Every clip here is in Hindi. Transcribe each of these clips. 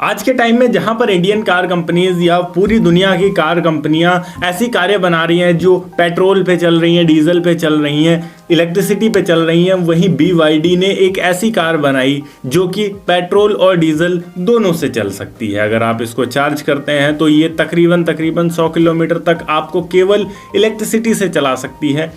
आज के टाइम में जहां पर इंडियन कार कंपनीज या पूरी दुनिया की कार कंपनियां ऐसी कारें बना रही हैं जो पेट्रोल पे चल रही हैं, डीजल पे चल रही हैं, इलेक्ट्रिसिटी पे चल रही हैं, वहीं BYD ने एक ऐसी कार बनाई जो कि पेट्रोल और डीजल दोनों से चल सकती है। अगर आप इसको चार्ज करते हैं तो ये तकरीबन 100 किलोमीटर तक आपको केवल इलेक्ट्रिसिटी से चला सकती है।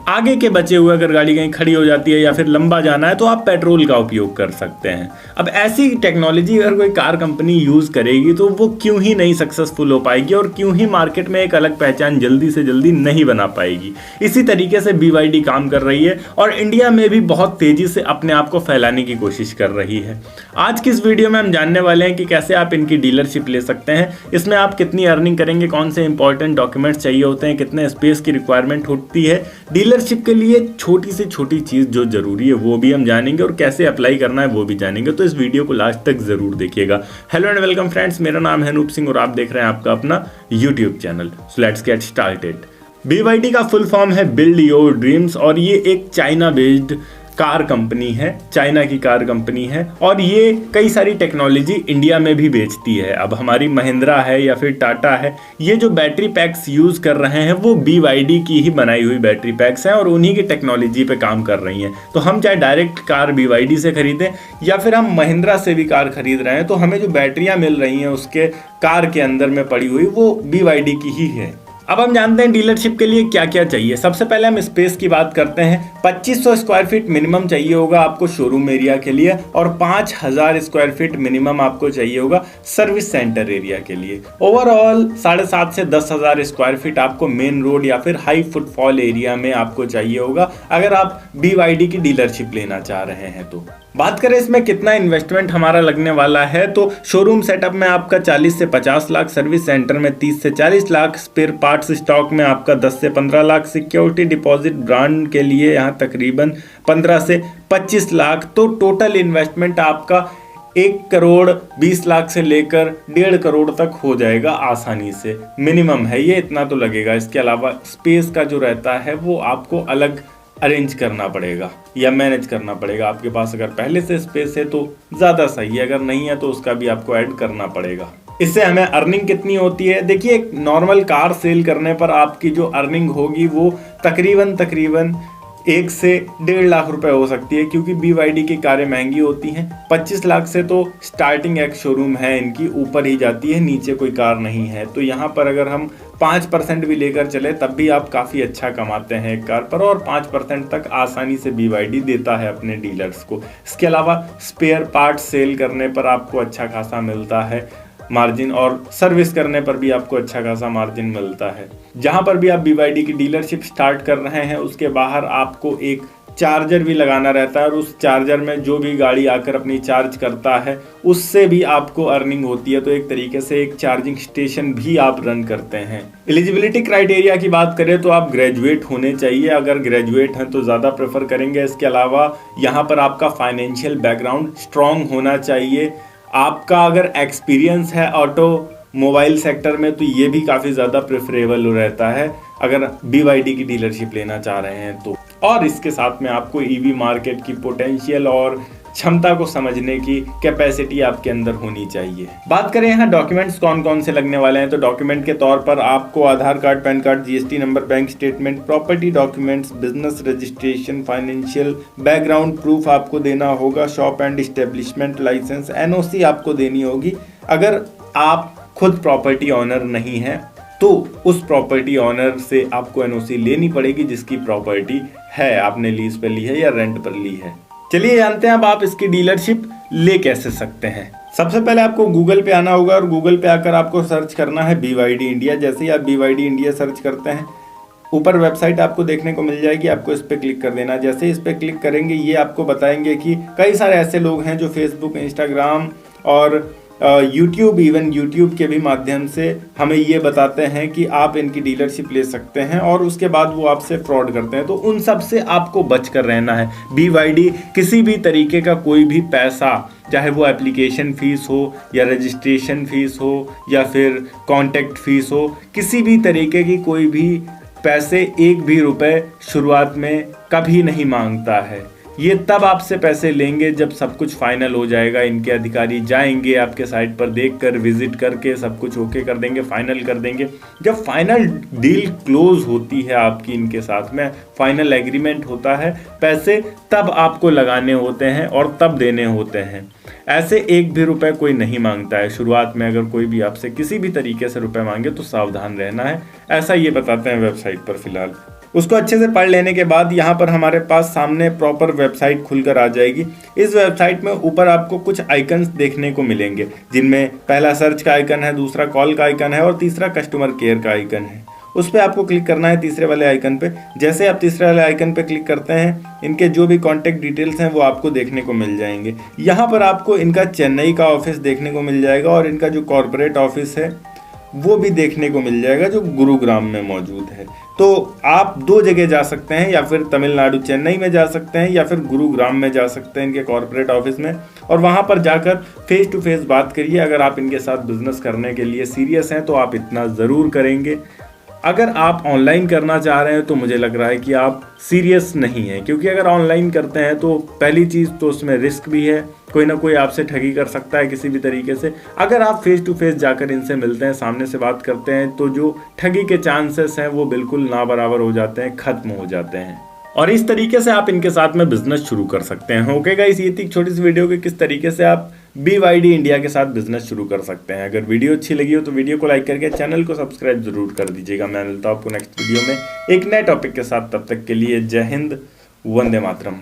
आगे के बचे हुए अगर गाड़ी कहीं खड़ी हो जाती है या फिर लंबा जाना है तो आप पेट्रोल का उपयोग कर सकते हैं। अब ऐसी टेक्नोलॉजी अगर कोई कार कंपनी यूज़ करेगी तो वो क्यों ही नहीं सक्सेसफुल हो पाएगी और क्यों ही मार्केट में एक अलग पहचान जल्दी से जल्दी नहीं बना पाएगी। इसी तरीके से BYD काम कर रही है और इंडिया में भी बहुत तेज़ी से अपने आप को फैलाने की कोशिश कर रही है। आज की इस वीडियो में हम जानने वाले हैं कि कैसे आप इनकी डीलरशिप ले सकते हैं, इसमें आप कितनी अर्निंग करेंगे, कौन से इंपॉर्टेंट डॉक्यूमेंट्स चाहिए होते हैं, कितने स्पेस की रिक्वायरमेंट होती है। डीलरशिप के लिए छोटी से छोटी चीज़ जो ज़रूरी है वो भी हम जानेंगे और कैसे अप्लाई करना है वो भी जानेंगे, तो इस वीडियो को लास्ट तक ज़रूर देखिएगा। हेलो एंड वेलकम फ्रेंड्स, मेरा नाम है अनूप सिंह और आप देख रहे हैं आपका अपना YouTube channel. So let's get started. BYD का फुल फॉर्म है बिल्ड योर ड्रीम्स और ये एक चाइना बेस्ड कार कंपनी है, चाइना की कार कंपनी है और ये कई सारी टेक्नोलॉजी इंडिया में भी बेचती है। अब हमारी महिंद्रा है या फिर टाटा है, ये जो बैटरी पैक्स यूज़ कर रहे हैं वो BYD की ही बनाई हुई बैटरी पैक्स हैं और उन्हीं की टेक्नोलॉजी पे काम कर रही हैं। तो हम चाहे डायरेक्ट कार BYD से खरीदें या फिर हम महिंद्रा से भी कार खरीद रहे हैं तो हमें जो बैटरियाँ मिल रही हैं उसके कार के अंदर में पड़ी हुई वो BYD की ही है। अब हम जानते हैं डीलरशिप के लिए क्या क्या चाहिए। सबसे पहले हम स्पेस की बात करते हैं। 2500 स्क्वायर फीट मिनिमम चाहिए होगा आपको शोरूम एरिया के लिए और 5000 स्क्वायर फीट मिनिमम आपको चाहिए होगा सर्विस सेंटर एरिया के लिए। ओवरऑल 7.5 से 10,000 स्क्वायर फीट आपको मेन रोड या फिर हाई फुटफॉल एरिया में आपको चाहिए होगा अगर आप BYD की डीलरशिप लेना चाह रहे हैं तो। बात करें इसमें कितना इन्वेस्टमेंट हमारा लगने वाला है तो शोरूम सेटअप में आपका 40 से 50 लाख, सर्विस सेंटर में 30 से 40 लाख, स्पेयर पार्ट्स स्टॉक में आपका 10 से 15 लाख, सिक्योरिटी डिपॉजिट ब्रांड के लिए यहाँ तकरीबन 15 से 25 लाख। तो टोटल इन्वेस्टमेंट आपका 1 करोड़ 20 लाख से लेकर 1.5 करोड़ तक हो जाएगा आसानी से। मिनिमम है ये, इतना तो लगेगा। इसके अलावा स्पेस का जो रहता है वो आपको अलग अरेंज करना पड़ेगा या मैनेज करना पड़ेगा। आपके पास अगर पहले से स्पेस है तो ज़्यादा सही है, अगर नहीं है तो उसका भी आपको ऐड करना पड़ेगा। इससे हमें अर्निंग कितनी होती है, देखिए एक नॉर्मल कार सेल करने पर आपकी जो अर्निंग होगी वो तकरीबन 1 से 1.5 लाख रुपए हो सकती है क्योंकि BYD की कारें महंगी होती हैं। 25 लाख से तो स्टार्टिंग एक शोरूम है इनकी, ऊपर ही जाती है, नीचे कोई कार नहीं है। तो यहाँ पर अगर हम 5% भी लेकर चले तब भी आप काफ़ी अच्छा कमाते हैं एक कार पर और 5% तक आसानी से BYD देता है अपने डीलर्स को। इसके अलावा स्पेयर पार्ट सेल करने पर आपको अच्छा खासा मिलता है मार्जिन और सर्विस करने पर भी आपको अच्छा खासा मार्जिन मिलता है। जहां पर भी आप BYD की डीलरशिप स्टार्ट कर रहे हैं उसके बाहर आपको एक चार्जर भी लगाना रहता है और उस चार्जर में जो भी गाड़ी आकर अपनी चार्ज करता है उससे भी आपको अर्निंग होती है। तो एक तरीके से एक चार्जिंग स्टेशन भी आप रन करते हैं। एलिजिबिलिटी क्राइटेरिया की बात करें तो आप ग्रेजुएट होने चाहिए, अगर ग्रेजुएट हैं तो ज़्यादा प्रेफर करेंगे। इसके अलावा यहाँ पर आपका फाइनेंशियल बैकग्राउंड स्ट्रॉन्ग होना चाहिए। आपका अगर एक्सपीरियंस है ऑटोमोबाइल सेक्टर में तो ये भी काफ़ी ज़्यादा प्रेफरेबल रहता है अगर BYD की डीलरशिप लेना चाह रहे हैं तो। और इसके साथ में आपको EV मार्केट की पोटेंशियल और क्षमता को समझने की कैपेसिटी आपके अंदर होनी चाहिए। बात करें यहाँ डॉक्यूमेंट्स कौन कौन से लगने वाले हैं तो डॉक्यूमेंट के तौर पर आपको Aadhaar card, PAN card, GST number, bank statement, property documents, business registration, financial background proof आपको देना होगा, shop and establishment licence, NOC आपको देनी होगी। अगर आप खुद प्रॉपर्टी ऑनर नहीं है तो उस प्रॉपर्टी ऑनर से आपको NOC लेनी पड़ेगी जिसकी प्रॉपर्टी है, आपने लीज पर ली है या रेंट पर ली है। चलिए जानते हैं अब आप इसकी डीलरशिप ले कैसे सकते हैं। सबसे पहले आपको गूगल पे आना होगा और गूगल पे आकर आपको सर्च करना है BYD इंडिया। जैसे ही आप BYD इंडिया सर्च करते हैं ऊपर वेबसाइट आपको देखने को मिल जाएगी, आपको इस पर क्लिक कर देना। जैसे इस पर क्लिक करेंगे ये आपको बताएंगे कि कई सारे ऐसे लोग हैं जो फेसबुक, इंस्टाग्राम और यूट्यूब के भी माध्यम से हमें ये बताते हैं कि आप इनकी डीलरशिप ले सकते हैं और उसके बाद वो आपसे फ्रॉड करते हैं। तो उन सब से आपको बच कर रहना है। BYD किसी भी तरीके का कोई भी पैसा, चाहे वो एप्लीकेशन फ़ीस हो या रजिस्ट्रेशन फ़ीस हो या फिर कॉन्टैक्ट फ़ीस हो, किसी भी तरीके की कोई भी पैसे, 1 भी रुपए शुरुआत में कभी नहीं मांगता है। ये तब आपसे पैसे लेंगे जब सब कुछ फाइनल हो जाएगा। इनके अधिकारी जाएंगे आपके साइट पर, देखकर विजिट करके सब कुछ ओके कर देंगे, फाइनल कर देंगे। जब फाइनल डील क्लोज होती है आपकी इनके साथ में, फाइनल एग्रीमेंट होता है, पैसे तब आपको लगाने होते हैं और तब देने होते हैं। ऐसे एक भी रुपए कोई नहीं मांगता है। शुरुआत में अगर कोई भी आपसे किसी भी तरीके से रुपए मांगे तो सावधान रहना है, ऐसा ये बताते हैं वेबसाइट पर फिलहाल। उसको अच्छे से पढ़ लेने के बाद यहाँ पर हमारे पास सामने प्रॉपर वेबसाइट खुलकर आ जाएगी। इस वेबसाइट में ऊपर आपको कुछ आइकन्स देखने को मिलेंगे, जिनमें पहला सर्च का आइकन है, दूसरा कॉल का आइकन है और तीसरा कस्टमर केयर का आइकन है। उस पर आपको क्लिक करना है, तीसरे वाले आइकन पे। जैसे आप तीसरे वाले आइकन पे क्लिक करते हैं, इनके जो भी कॉन्टैक्ट डिटेल्स हैं वो आपको देखने को मिल जाएंगे। यहाँ पर आपको इनका चेन्नई का ऑफिस देखने को मिल जाएगा और इनका जो कॉर्पोरेट ऑफिस है वो भी देखने को मिल जाएगा, जो गुरुग्राम में मौजूद है। तो आप दो जगह जा सकते हैं, या फिर तमिलनाडु चेन्नई में जा सकते हैं या फिर गुरुग्राम में जा सकते हैं इनके कॉर्पोरेट ऑफिस में, और वहाँ पर जाकर फेस टू फेस बात करिए। अगर आप इनके साथ बिजनेस करने के लिए सीरियस हैं तो आप इतना ज़रूर करेंगे। अगर आप ऑनलाइन करना चाह रहे हैं तो मुझे लग रहा है कि आप सीरियस नहीं हैं, क्योंकि अगर ऑनलाइन करते हैं तो पहली चीज़ तो उसमें रिस्क भी है, कोई ना कोई आपसे ठगी कर सकता है किसी भी तरीके से। अगर आप फेस टू फेस जाकर इनसे मिलते हैं, सामने से बात करते हैं, तो जो ठगी के चांसेस हैं वो बिल्कुल ना बराबर हो जाते हैं, खत्म हो जाते हैं, और इस तरीके से आप इनके साथ में बिजनेस शुरू कर सकते हैं। ओके गाइस, ये थी छोटी सी वीडियो कि किस तरीके से आप BYD इंडिया के साथ बिजनेस शुरू कर सकते हैं। अगर वीडियो अच्छी लगी हो तो वीडियो को लाइक करके चैनल को सब्सक्राइब जरूर कर दीजिएगा। मैं मिलता हूं आपको नेक्स्ट वीडियो में एक नए टॉपिक के साथ। तब तक के लिए जय हिंद, वंदे मातरम।